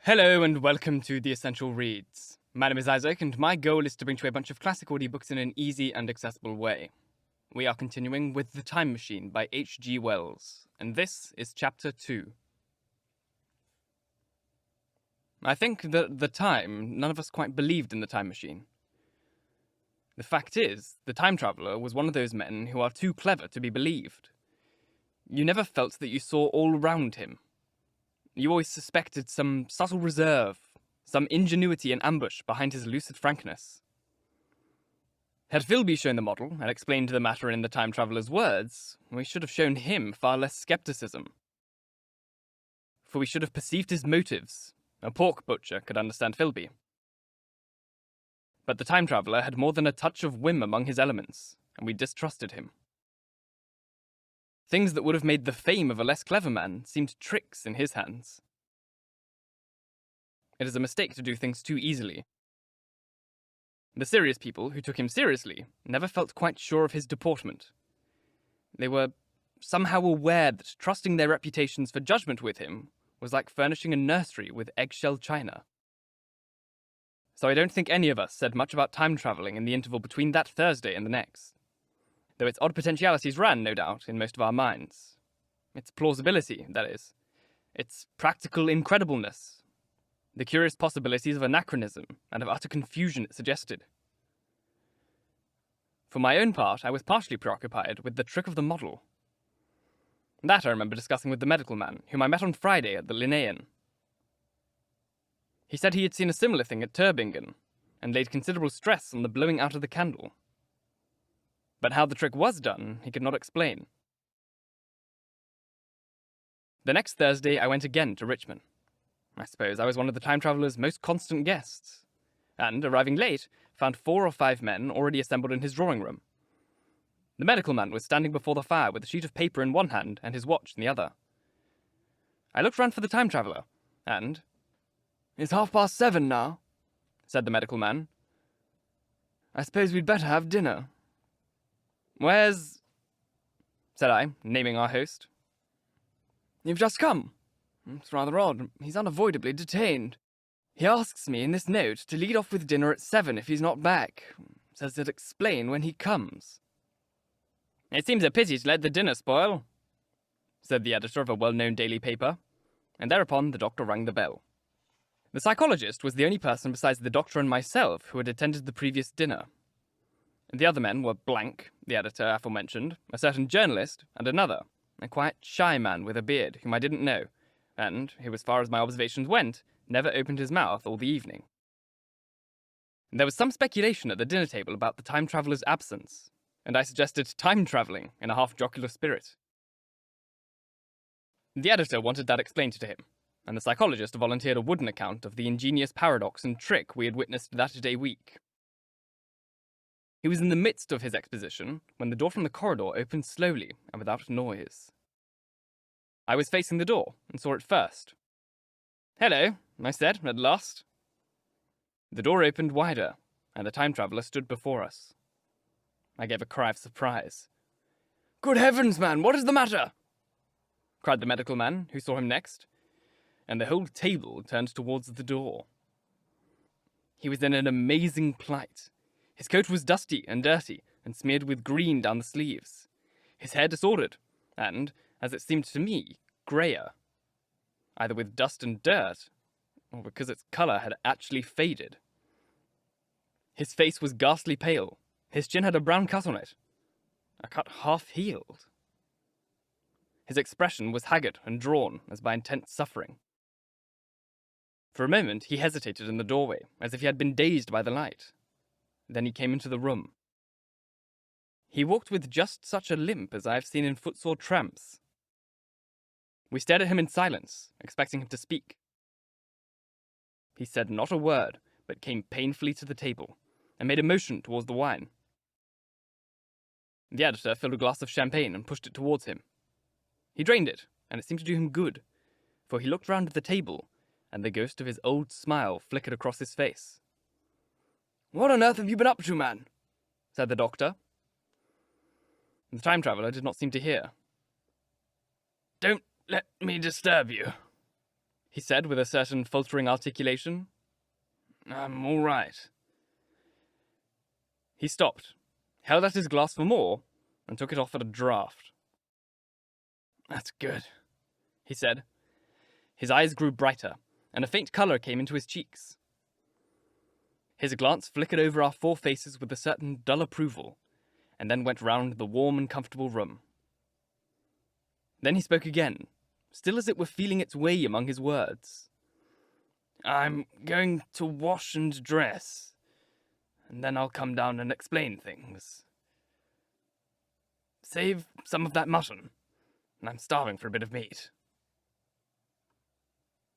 Hello and welcome to The Essential Reads. My name is Isaac and my goal is to bring to you a bunch of classic audiobooks in an easy and accessible way. We are continuing with The Time Machine by H.G. Wells, and this is Chapter 2. I think that at the time, none of us quite believed in the time machine. The fact is, the time traveller was one of those men who are too clever to be believed. You never felt that you saw all around him. You always suspected some subtle reserve, some ingenuity and ambush behind his lucid frankness. Had Philby shown the model and explained the matter in the time traveller's words, we should have shown him far less skepticism. For we should have perceived his motives. A pork butcher could understand Philby. But the time traveller had more than a touch of whim among his elements, and we distrusted him. Things that would have made the fame of a less clever man seemed tricks in his hands. It is a mistake to do things too easily. The serious people who took him seriously never felt quite sure of his deportment. They were somehow aware that trusting their reputations for judgment with him was like furnishing a nursery with eggshell china. So I don't think any of us said much about time travelling in the interval between that Thursday and the next. Though its odd potentialities ran, no doubt, in most of our minds. Its plausibility, that is. Its practical incredibleness. The curious possibilities of anachronism and of utter confusion it suggested. For my own part, I was partially preoccupied with the trick of the model. That I remember discussing with the medical man, whom I met on Friday at the Linnaean. He said he had seen a similar thing at Tübingen, and laid considerable stress on the blowing out of the candle. But how the trick was done, he could not explain. The next Thursday, I went again to Richmond. I suppose I was one of the time traveller's most constant guests, and, arriving late, found 4 or 5 men already assembled in his drawing room. The medical man was standing before the fire with a sheet of paper in one hand and his watch in the other. I looked round for the time traveller, and... "It's 7:30 now," said the medical man. "I suppose we'd better have dinner." "Where's—" said I, naming our host. "You've just come. It's rather odd. He's unavoidably detained. He asks me in this note to lead off with dinner at 7 if he's not back. Says he'll explain when he comes." "It seems a pity to let the dinner spoil," said the editor of a well-known daily paper, and thereupon the doctor rang the bell. The psychologist was the only person besides the doctor and myself who had attended the previous dinner. The other men were Blank, the editor aforementioned, a certain journalist, and another, a quiet, shy man with a beard whom I didn't know, and who, as far as my observations went, never opened his mouth all the evening. There was some speculation at the dinner table about the time traveller's absence, and I suggested time travelling in a half-jocular spirit. The editor wanted that explained to him, and the psychologist volunteered a wooden account of the ingenious paradox and trick we had witnessed that day week. He was in the midst of his exposition when the door from the corridor opened slowly and without noise. I was facing the door and saw it first. "Hello," I said, at last. The door opened wider, and the time traveller stood before us. I gave a cry of surprise. "Good heavens, man, what is the matter?" cried the medical man, who saw him next, and the whole table turned towards the door. He was in an amazing plight. His coat was dusty and dirty, and smeared with green down the sleeves. His hair disordered, and, as it seemed to me, greyer. Either with dust and dirt, or because its colour had actually faded. His face was ghastly pale. His chin had a brown cut on it. A cut half-healed. His expression was haggard and drawn, as by intense suffering. For a moment he hesitated in the doorway, as if he had been dazed by the light. Then he came into the room. He walked with just such a limp as I have seen in footsore tramps. We stared at him in silence, expecting him to speak. He said not a word, but came painfully to the table, and made a motion towards the wine. The editor filled a glass of champagne and pushed it towards him. He drained it, and it seemed to do him good, for he looked round at the table, and the ghost of his old smile flickered across his face. "What on earth have you been up to, man?" said the doctor. The time traveller did not seem to hear. "Don't let me disturb you," he said with a certain faltering articulation. I'm all right. He stopped, held out his glass for more, and took it off at a draught. That's good, he said. His eyes grew brighter, and a faint colour came into his cheeks. His glance flickered over our four faces with a certain dull approval, and then went round the warm and comfortable room. Then he spoke again, still as it were feeling its way among his words. I'm going to wash and dress, and then I'll come down and explain things. Save some of that mutton. I'm starving for a bit of meat.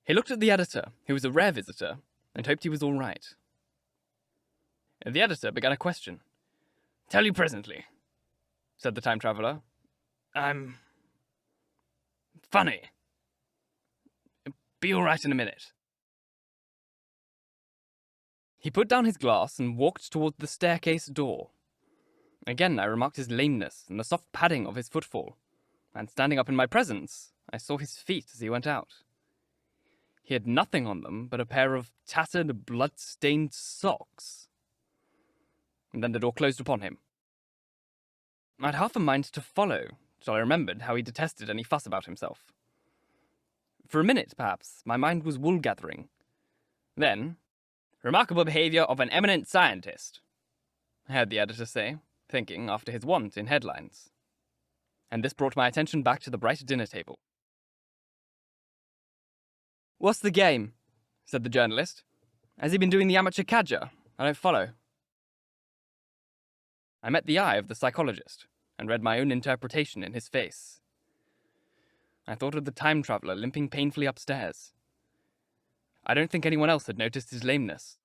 He looked at the editor, who was a rare visitor, and hoped he was all right. The editor began a question. Tell you presently, said the time traveller. I'm funny. Be all right in a minute. He put down his glass and walked toward the staircase door. Again I remarked his lameness and the soft padding of his footfall, and standing up in my presence, I saw his feet as he went out. He had nothing on them but a pair of tattered, blood-stained socks. And then the door closed upon him. I'd half a mind to follow, till I remembered how he detested any fuss about himself. For a minute, perhaps, my mind was wool-gathering. Then, remarkable behaviour of an eminent scientist, I heard the editor say, thinking, after his wont, in headlines. And this brought my attention back to the bright dinner table. What's the game? Said the journalist. Has he been doing the amateur cadger? I don't follow. I met the eye of the psychologist, and read my own interpretation in his face. I thought of the time traveller limping painfully upstairs. I don't think anyone else had noticed his lameness.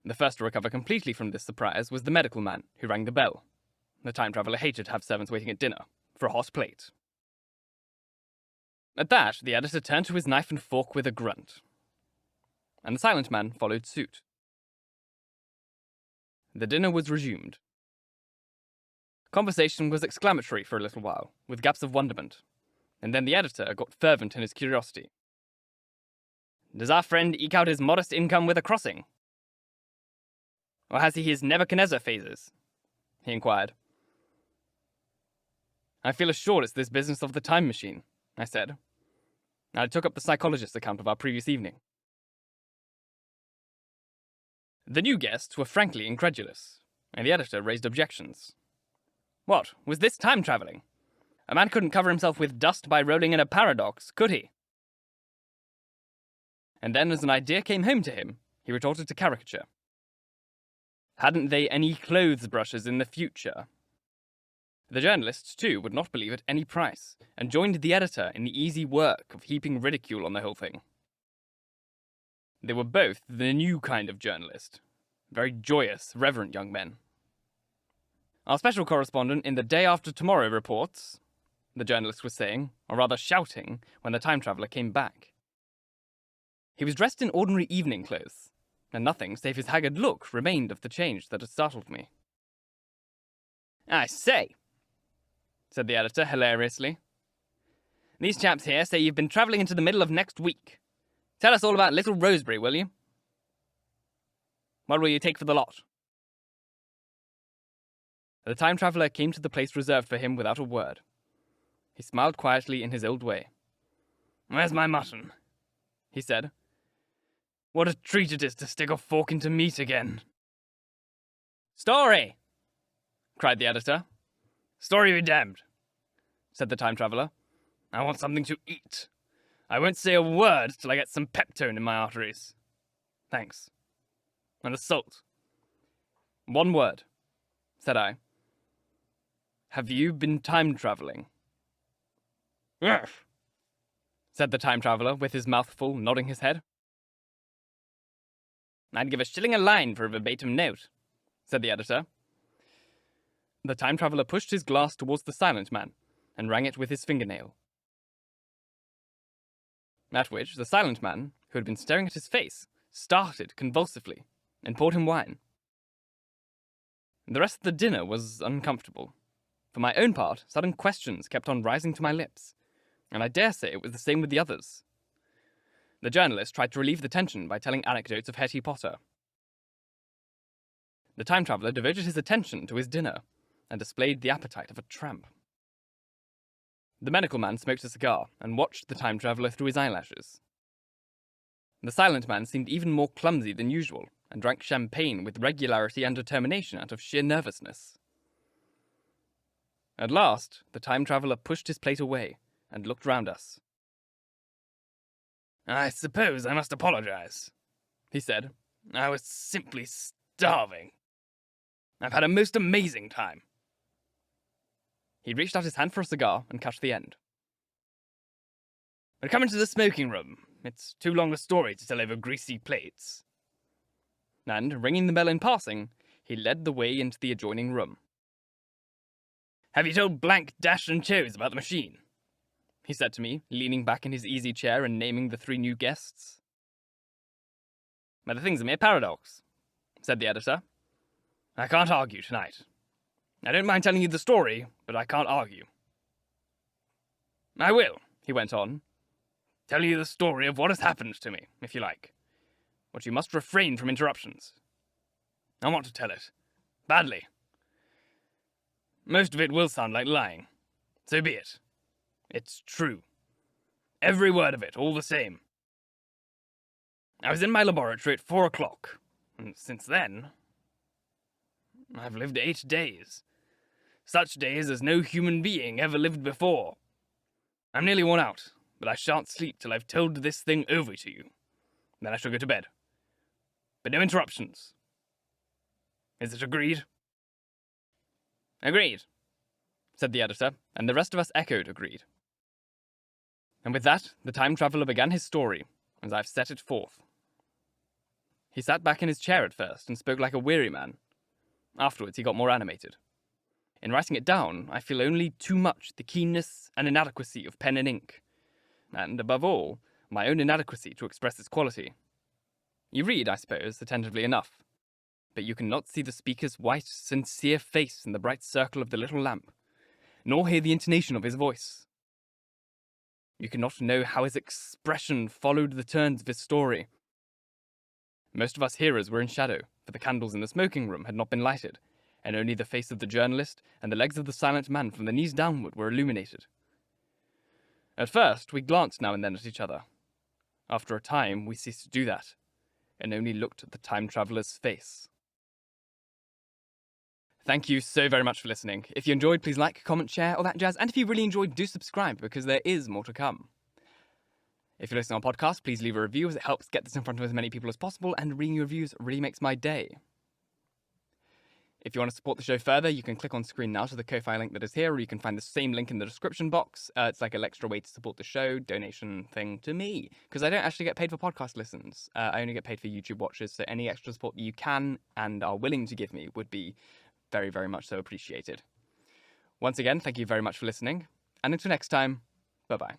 The first to recover completely from this surprise was the medical man, who rang the bell. The time traveller hated to have servants waiting at dinner, for a hot plate. At that, the editor turned to his knife and fork with a grunt, and the silent man followed suit. The dinner was resumed. Conversation was exclamatory for a little while, with gaps of wonderment, and then the editor got fervent in his curiosity. Does our friend eke out his modest income with a crossing? Or has he his Nebuchadnezzar phases? He inquired. I feel assured it's this business of the time machine, I said. I took up the psychologist's account of our previous evening. The new guests were frankly incredulous, and the editor raised objections. What, was this time travelling? A man couldn't cover himself with dust by rolling in a paradox, could he? And then, as an idea came home to him, he retorted to caricature. Hadn't they any clothes brushes in the future? The journalists, too, would not believe at any price, and joined the editor in the easy work of heaping ridicule on the whole thing. They were both the new kind of journalist. Very joyous, reverent young men. Our special correspondent in the Day After Tomorrow reports, the journalist was saying, or rather shouting, when the time traveller came back. He was dressed in ordinary evening clothes, and nothing save his haggard look remained of the change that had startled me. I say, said the editor hilariously. These chaps here say you've been travelling into the middle of next week. Tell us all about Little Rosebery, will you? What will you take for the lot? The time traveller came to the place reserved for him without a word. He smiled quietly in his old way. Where's my mutton? He said. What a treat it is to stick a fork into meat again. Story! Cried the editor. Story be damned, said the time traveller. I want something to eat. I won't say a word till I get some peptone in my arteries. Thanks. And a salt. One word, said I. Have you been time travelling? Yes, said the time traveller with his mouth full, nodding his head. I'd give a shilling a line for a verbatim note, said the editor. The time traveller pushed his glass towards the silent man, and rang it with his fingernail. At which the silent man, who had been staring at his face, started convulsively, and poured him wine. The rest of the dinner was uncomfortable. For my own part, sudden questions kept on rising to my lips. and I dare say it was the same with the others. The journalist tried to relieve the tension by telling anecdotes of Hetty Potter. The time traveller devoted his attention to his dinner and displayed the appetite of a tramp. The medical man smoked a cigar and watched the time traveller through his eyelashes. The silent man seemed even more clumsy than usual and drank champagne with regularity and determination out of sheer nervousness. At last, the time traveller pushed his plate away and looked round us. "I suppose I must apologize," he said. "I was simply starving. I've had a most amazing time." He reached out his hand for a cigar and cut the end. "But come into the smoking room. It's too long a story to tell over greasy plates." And, ringing the bell in passing, he led the way into the adjoining room. "Have you told blank, dash, and chose about the machine?" he said to me, leaning back in his easy chair and naming the 3 new guests. "But the thing's a mere paradox," said the editor. "I can't argue tonight. I don't mind telling you the story, but I can't argue." "I will," he went on, "tell you the story of what has happened to me, if you like. But you must refrain from interruptions. I want to tell it. Badly. Most of it will sound like lying. So be it. It's true. Every word of it, all the same. I was in my laboratory at 4 o'clock, and since then, I've lived 8 days. Such days as no human being ever lived before. I'm nearly worn out, but I shan't sleep till I've told this thing over to you. Then I shall go to bed. But no interruptions. Is it agreed?" "Agreed," said the editor, and the rest of us echoed agreed. And with that, the time traveller began his story, as I've set it forth. He sat back in his chair at first and spoke like a weary man. Afterwards, he got more animated. In writing it down, I feel only too much the keenness and inadequacy of pen and ink, and, above all, my own inadequacy to express its quality. You read, I suppose, attentively enough, but you cannot see the speaker's white, sincere face in the bright circle of the little lamp, nor hear the intonation of his voice. You cannot know how his expression followed the turns of his story. Most of us hearers were in shadow, for the candles in the smoking room had not been lighted, and only the face of the journalist and the legs of the silent man from the knees downward were illuminated. At first, we glanced now and then at each other. After a time, we ceased to do that, and only looked at the time traveller's face. Thank you so very much for listening. If you enjoyed, please like, comment, share, all that jazz. And if you really enjoyed, do subscribe, because there is more to come. If you're listening on podcast, please leave a review, as it helps get this in front of as many people as possible, and reading your reviews really makes my day. If you want to support the show further, you can click on screen now to the Ko-Fi link that is here, or you can find the same link in the description box. It's like an extra way to support the show, donation thing to me, because I don't actually get paid for podcast listens. I only get paid for YouTube watches, so any extra support that you can and are willing to give me would be very, very much so appreciated. Once again, thank you very much for listening, and until next time, bye-bye.